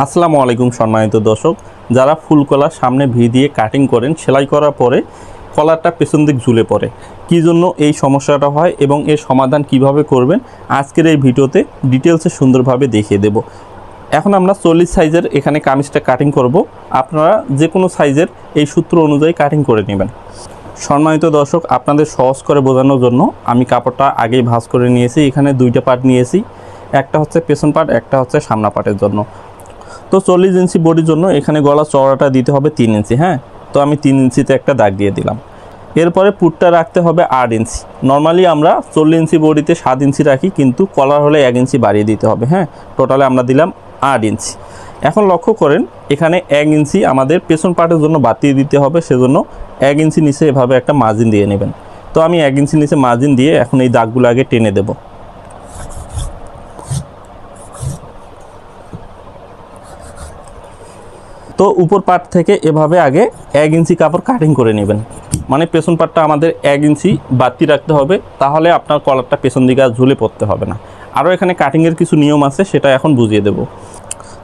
আসসালামু আলাইকুম সম্মানিত দর্শক, যারা ফুল কলার সামনে ভি দিয়ে কাটিং করেন, সেলাই করার পরে কলারটা পেছন দিক ঝুলে পড়ে, কী জন্য এই সমস্যাটা হয় এবং এর সমাধান কিভাবে করবেন আজকের এই ভিডিওতে ডিটেলসে সুন্দরভাবে দেখিয়ে দেব। এখন আমরা 40 সাইজের এখানে কামিজটা কাটিং করব। আপনারা যে কোনো সাইজের এই সূত্র অনুযায়ী কাটিং করে নেবেন। সম্মানিত দর্শক, আপনাদের সহজ করে বোঝানোর জন্য আমি কাপড়টা আগেই ভাঁজ করে নিয়েছি। এখানে দুইটা পার্ট নিয়েছি, একটা হচ্ছে পেছন পার্ট, একটা হচ্ছে সামনা পার্টের জন্য। তো 40 ইঞ্চি বডির জন্য এখানে গলা চওড়াটা দিতে হবে 3 ইঞ্চি। হ্যাঁ, তো আমি 3 ইঞ্চিতে একটা দাগ দিয়ে দিলাম। এরপরে পুটটা রাখতে হবে 8 ইঞ্চি। নর্মালি আমরা 40 ইঞ্চি বডিতে 7 ইঞ্চি রাখি, কিন্তু কলার হলে 1 ইঞ্চি বাড়িয়ে দিতে হবে। হ্যাঁ, টোটালে আমরা দিলাম 8 ইঞ্চি। এখন লক্ষ্য করেন, এখানে 1 ইঞ্চি আমাদের পেছন পার্টের জন্য বাতিয়ে দিতে হবে, সেজন্য 1 ইঞ্চি নিচে এভাবে একটা মার্জিন দিয়ে নেবেন। তো আমি 1 ইঞ্চি নিচে মার্জিন দিয়ে এখন এই দাগগুলো আগে টেনে দেব। তো উপর পার্ট থেকে এভাবে আগে 1 ইঞ্চি কাপড় কাটিং করে নেবেন, মানে পেছন পার্টটা আমাদের 1 ইঞ্চি বাড়তি রাখতে হবে, তাহলে আপনার কলারটা পেছন দিকে আর ঝুলে পড়তে হবে না। আরও এখানে কাটিংয়ের কিছু নিয়ম আছে, সেটা এখন বুঝিয়ে দেব।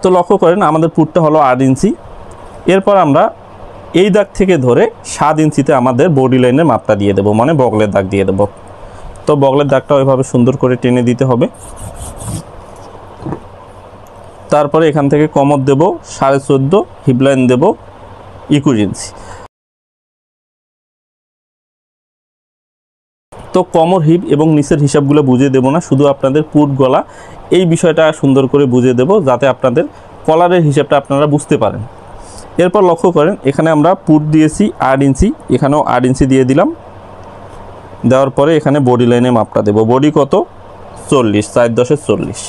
তো লক্ষ্য করেন, আমাদের পুটটা হলো 8 ইঞ্চি। এরপর আমরা এই দাগ থেকে ধরে 7 ইঞ্চিতে আমাদের বডি লাইনের মাপটা দিয়ে দেব, মানে বগলের দাগ দিয়ে দেব। তো বগলের দাগটা ওইভাবে সুন্দর করে টেনে দিতে হবে। তারপরে এখান থেকে কমর দেব 14.5, হিপ লাইন দেব 21 ইঞ্চি। তো কমর, হিপ এবং নিচের হিসাবগুলো বুঝিয়ে দেব না, শুধু আপনাদের পুট গলা এই বিষয়টা সুন্দর করে বুঝিয়ে দেব, যাতে আপনাদের কলারের হিসাবটা আপনারা বুঝতে পারেন। এরপর লক্ষ্য করেন, এখানে আমরা পুট দিয়েছি 8 ইঞ্চি, এখানেও 8 ইঞ্চি দিয়ে দিলাম। দেওয়ার পরে এখানে বডি লাইনে মাপটা দেব। বডি কত? 40, 4.10-40।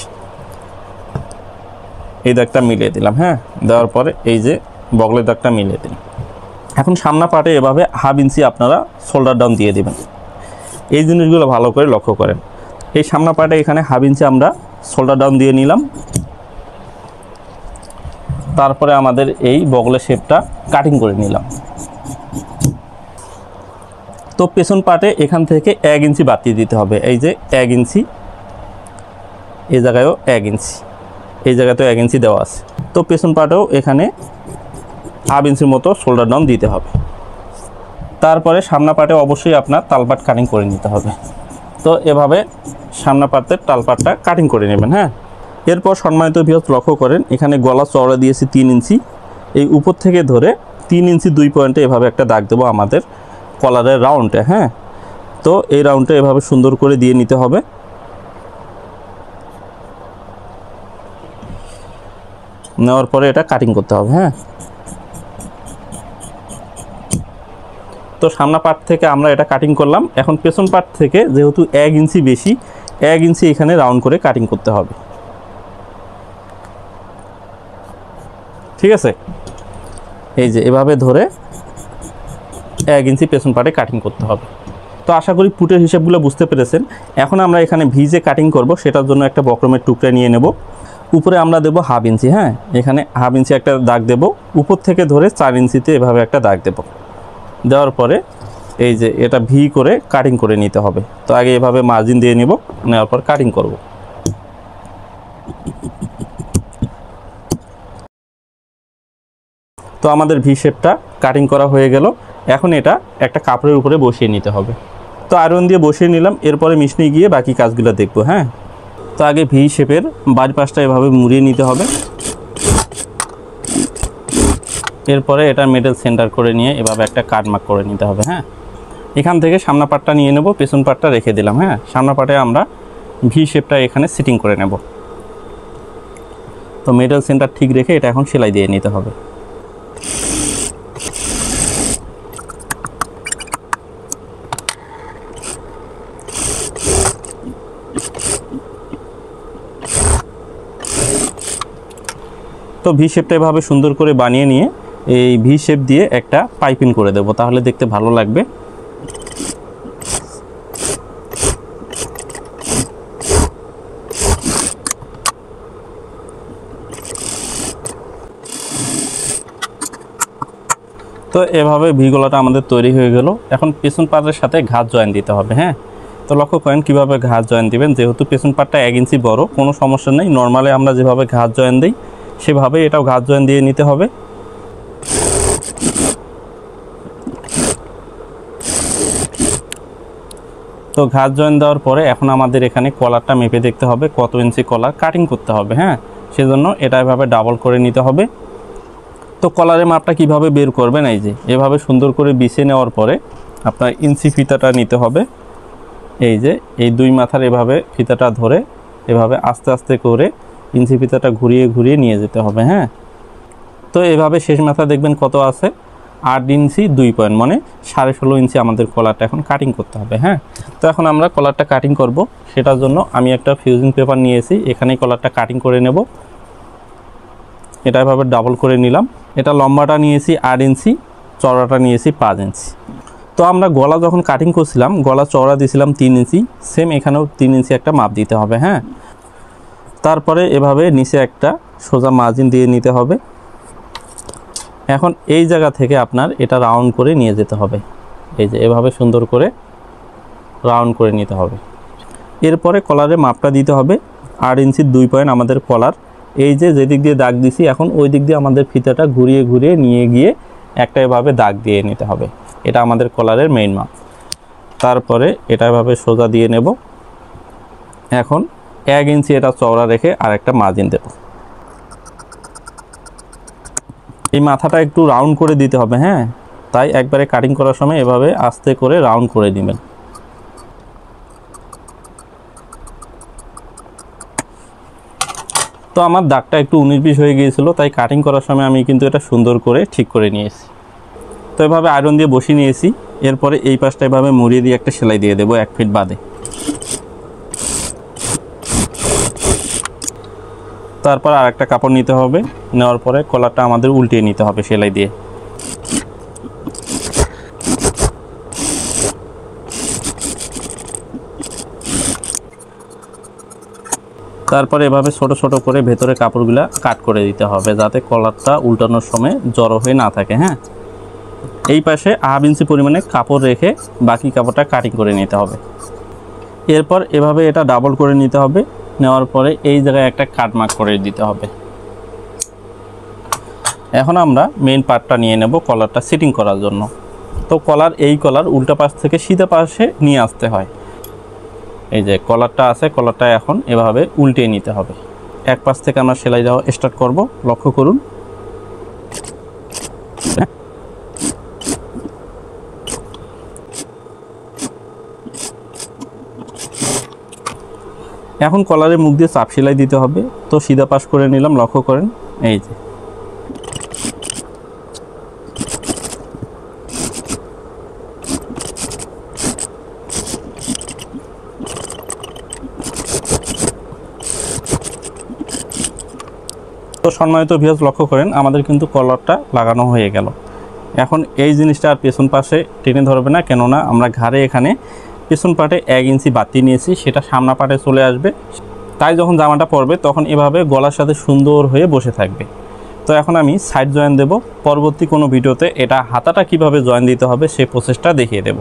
এই দাগটা মিলিয়ে দিলাম। হ্যাঁ, দেওয়ার পরে এই যে বগলের দাগটা মিলিয়ে দিলাম। এখন সামনা পাটে এভাবে 1/2 ইঞ্চি আপনারা শোল্ডার ডাউন দিয়ে দিবেন। এই জিনিসগুলো ভালো করে লক্ষ্য করেন। এই সামনা পাটে এখানে 1/2 ইঞ্চি আমরা শোল্ডার ডাউন দিয়ে নিলাম। তারপরে আমাদের এই বগলের শেপটা কাটিং করে নিলাম। তো পেছন পাটে এখান থেকে 1 ইঞ্চি বাড়িয়ে দিতে হবে। এই যে 1 ইঞ্চি, এই জায়গায়ও 1 ইঞ্চি, এই জায়গাতেও 1 ইঞ্চি দেওয়া আছে। তো পেছন পাটেও এখানে 1/2 ইঞ্চির মতো শোল্ডার ডাউন দিতে হবে। তারপরে সামনা পাটে অবশ্যই আপনার তালপাট কাটিং করে নিতে হবে। তো এভাবে সামনা পাটের তালপাটটা কাটিং করে নেবেন। হ্যাঁ, এরপর সম্মানিত ভিউয়ার্স লক্ষ্য করেন, এখানে গলা চওড়া দিয়েছি 3 ইঞ্চি। এই উপর থেকে ধরে 3 ইঞ্চি 2 পয়েন্টে এভাবে একটা দাগ দেবো আমাদের কলারের রাউন্ডে। হ্যাঁ, তো এই রাউন্ডে এভাবে সুন্দর করে দিয়ে নিতে হবে। নেওয়ার পরে এটা কাটিং করতে হবে। হ্যাঁ, তো সামনা পার্ট থেকে আমরা এটা কাটিং করলাম। এখন পেছন পার্ট থেকে যেহেতু 1 ইঞ্চি বেশি, 1 ইঞ্চি এখানে রাউন্ড করে কাটিং করতে হবে। ঠিক আছে, এই যে এভাবে ধরে 1 ইঞ্চি পেছন পার্টে কাটিং করতে হবে। তো আশা করি পুটের হিসাবগুলো বুঝতে পেরেছেন। এখন আমরা এখানে ভিজে কাটিং করব, সেটার জন্য একটা বক্রমের টুকরা নিয়ে নেব। উপরে আমরা দেব 1/2 ইঞ্চি। হ্যাঁ, এখানে 1/2 ইঞ্চি একটা দাগ দেব। উপর থেকে ধরে 4 ইঞ্চিতে এভাবে একটা দাগ দেব। দেওয়ার পরে এই যে এটা ভি করে কাটিং করে নিতে হবে। তো আগে এভাবে মার্জিন দিয়ে নিব, নেওয়ার পর কাটিং করব। তো আমাদের ভি শেপটা কাটিং করা হয়ে গেল। এখন এটা একটা কাপড়ের উপরে বসিয়ে নিতে হবে। তো আয়রন দিয়ে বসিয়ে নিলাম। এরপরে মেশিনে গিয়ে বাকি কাজগুলো দেখব। হ্যাঁ, তো আগে ভি শেপের বাড়ি পাশটা এভাবে মুড়িয়ে নিতে হবে। এরপরে এটা মিডল সেন্টার করে নিয়ে এভাবে একটা কাট মার্ক করে নিতে হবে। হ্যাঁ, এখান থেকে সামনা পাটটা নিয়ে নেব, পেছন পাটটা রেখে দিলাম। হ্যাঁ, সামনা পাটে আমরা ভি শেপটা এখানে সিটিং করে নেব। তো মিডল সেন্টার ঠিক রেখে এটা এখন সেলাই দিয়ে নিতে হবে। তো ভি শেপটা এভাবে সুন্দর করে বানিয়ে নিয়ে এই ভি শেপ দিয়ে একটা পাইপিং করে দেব, তাহলে দেখতে ভালো লাগবে। তো এভাবে ভি গলাটা আমাদের তৈরি হয়ে গেল। এখন পেছন পাটের সাথে ঘাত জয়েন দিতে হবে। হ্যাঁ, তো লক্ষ্য করেন কীভাবে ঘাত জয়েন দিবেন। যেহেতু পেছন পাটটা 1 ইঞ্চি বড়, কোনো সমস্যা নেই। নর্মালি আমরা যেভাবে ঘাত জয়েন দিই সেভাবে এটাও ঘাত জয়েন দিয়ে নিতে হবে। তো ঘাত জয়েন দেওয়ার পরে এখন আমাদের এখানে কলারটা মেপে দেখতে হবে কত ইঞ্চি কলার কাটিং করতে হবে। হ্যাঁ, সেজন্য এটা এভাবে ডাবল করে নিতে হবে। তো কলারের মাপটা কিভাবে বের করবেন, এই যে এভাবে সুন্দর করে বিছিয়ে নেওয়ার পরে আপনার ইঞ্চি ফিতাটা নিতে হবে। এই যে এই দুই মাথার এভাবে ফিতাটা ধরে এভাবে আস্তে আস্তে করে ইঞ্চি ফিতাটা ঘুরিয়ে ঘুরিয়ে নিয়ে যেতে হবে। হ্যাঁ, তো এভাবে শেষ মাথা দেখবেন কত আছে, 8 ইঞ্চি 2 পয়েন্ট, মানে 16.5 ইঞ্চি আমাদের কলারটা এখন কাটিং করতে হবে। হ্যাঁ, তো এখন আমরা কলারটা কাটিং করব, সেটার জন্য আমি একটা ফিউজিং পেপার নিয়েছি, এখানেই কলারটা কাটিং করে নেব। এটা এভাবে ডাবল করে নিলাম। এটা লম্বাটা নিয়েছি 8 ইঞ্চি, চওড়াটা নিয়েছি 5 ইঞ্চি। তো আমরা গলা যখন কাটিং করছিলাম গলা চওড়া দিয়েছিলাম 3 ইঞ্চি, সেম এখানেও 3 ইঞ্চি একটা মাপ দিতে হবে। হ্যাঁ, তারপরে এভাবে নিচে একটা সোজা মার্জিন দিয়ে নিতে হবে। এখন এই জায়গা থেকে আপনার এটা রাউন্ড করে নিয়ে যেতে হবে। এই যে এভাবে সুন্দর করে রাউন্ড করে নিতে হবে। এরপরে কলারে মাপটা দিতে হবে 8 ইঞ্চি 2 পয়েন্ট আমাদের কলার। এই যে যেদিক দিয়ে দাগ দিছি এখন ওই দিক দিয়ে আমাদের ফিতাটা ঘুরিয়ে ঘুরিয়ে নিয়ে গিয়ে একটা এভাবে দাগ দিয়ে নিতে হবে। এটা আমাদের কলারের মেইন মাপ। তারপরে এটা এভাবে সোজা দিয়ে নেব। এখন 1 ইঞ্চি এটা চওড়া রেখে আর একটা মার্জিন দেব। এই মাথাটা একটু রাউন্ড করে দিতে হবে। হ্যাঁ, তাই একবারে কাটিং করার সময় এভাবে আস্তে করে রাউন্ড করে দিবেন। তো আমার দাগটা একটু 19-20 হয়ে গিয়েছিল, তাই কাটিং করার সময় আমি কিন্তু এটা সুন্দর করে ঠিক করে নিয়েছি। তো এভাবে আয়রন দিয়ে বসিয়ে নিয়েছি। এরপরে এই পাশটা এভাবে মুড়িয়ে দিয়ে একটা সেলাই দিয়ে দেবো 1 ফিট বাদে। তারপর আর একটা কাপড় নিতে হবে, নেওয়ার পরে কলারটা আমাদের উল্টিয়ে নিতে হবে সেলাই দিয়ে। তারপরে এভাবে ছোট ছোট করে ভেতরে কাপড়গুলা কাট করে দিতে হবে যাতে কলারটা উল্টানোর সময় জড়ো হয়ে না থাকে। হ্যাঁ, এই পাশে 1/2 ইঞ্চি পরিমাণে কাপড় রেখে বাকি কাপড়টা কাটিং করে নিতে হবে। এরপর এভাবে এটা ডাবল করে নিতে হবে। নেওয়ার পরে এই জায়গায় একটা কাট মার্ক করে দিতে হবে। এখন আমরা মেইন পার্টটা নিয়ে নেব কলারটা সিটিং করার জন্য। তো এই কলার উল্টা পাশ থেকে সিধা পাশে নিয়ে আসতে হয়। এই যে কলারটা আছে, কলারটা এখন এভাবে উল্টিয়ে নিতে হবে। এক পাশ থেকে আমরা সেলাই দেওয়া স্টার্ট করব। লক্ষ্য করুন, এখন কলারের মুখ দিয়ে চাপ সেলাই দিতে হবে। তো সিধা পাশ করে নিলাম, লক্ষ্য করেন। এই যে তো সম্মানিত ভিউয়ার্স, লক্ষ্য করেন আমাদের কিন্তু কলারটা লাগানো হয়ে গেল। এখন এই জিনিসটা আর পেছন পাশে টেনে ধরবে না, কেননা আমরা ঘাড়ে এখানে পেছন পাটে 1 ইঞ্চি বাতি নিয়েছি, সেটা সামনা পাটে চলে আসবে। তাই যখন জামাটা পরবে তখন এভাবে গলার সাথে সুন্দর হয়ে বসে থাকবে। তো এখন আমি সাইড জয়েন দেব। পরবর্তী কোনো ভিডিওতে এটা হাতাটা কিভাবে জয়েন দিতে হবে সেই প্রসেসটা দেখিয়ে দেব।